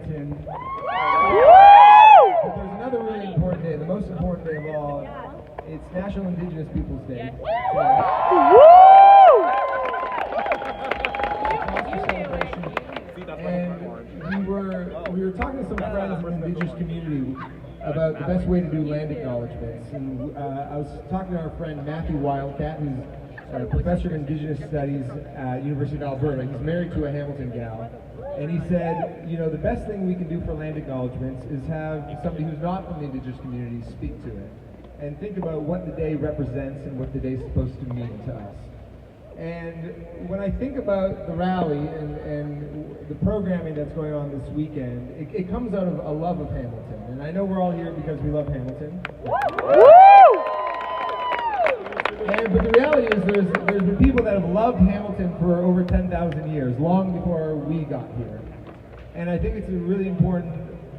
Hamilton. But there's another really important day, the most important day of all. It's National Indigenous Peoples Day. And we were talking to some friends in the Indigenous community about the best way to do land acknowledgements. And I was talking to our friend Matthew Wildcat, who's a professor of Indigenous Studies at University of Alberta. He's married to a Hamilton gal. And he said, you know, the best thing we can do for land acknowledgements is have somebody who's not from the Indigenous community speak to it and think about what the day represents and what the day is supposed to mean to us. And when I think about the rally and the programming that's going on this weekend, it comes out of a love of Hamilton. And I know we're all here because we love Hamilton. But the reality is there's been people that have loved Hamilton for over 10,000 years, long before we got here. And I think it's a really important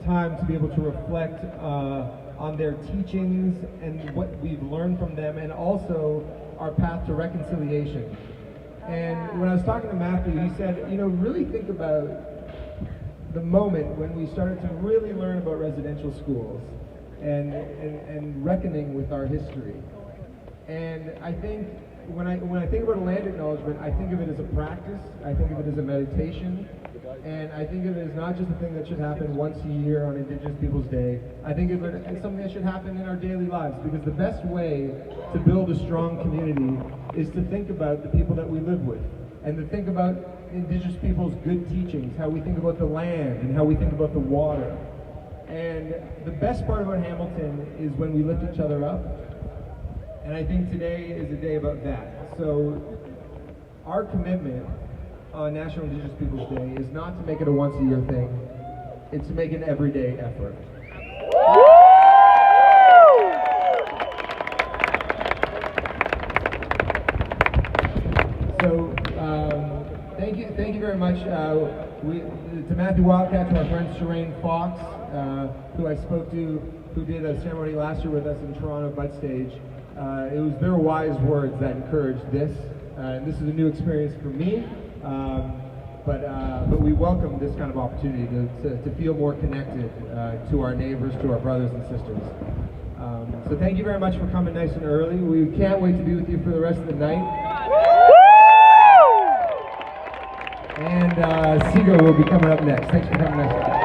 time to be able to reflect on their teachings and what we've learned from them, and also our path to reconciliation. And when I was talking to Matthew, he said, you know, really think about the moment when we started to really learn about residential schools and reckoning with our history. And I think when I think about a land acknowledgement, I think of it as a practice, I think of it as a meditation, and I think of it as not just a thing that should happen once a year on Indigenous Peoples Day. I think of it as something that should happen in our daily lives, because the best way to build a strong community is to think about the people that we live with, and to think about Indigenous people's good teachings, how we think about the land and how we think about the water. And the best part about Hamilton is when we lift each other up. And I think today is a day about that. So our commitment on National Indigenous Peoples Day is not to make it a once-a-year thing. It's to make an everyday effort. So thank you very much to Matthew Wildcat, to our friend Shireen Fox, who I spoke to, who did a ceremony last year with us in Toronto Bud Stage. It was their wise words that encouraged this, and this is a new experience for me, but we welcome this kind of opportunity to feel more connected to our neighbors, to our brothers and sisters. So thank you very much for coming nice and early. We can't wait to be with you for the rest of the night. And Seago will be coming up next. Thanks for coming next.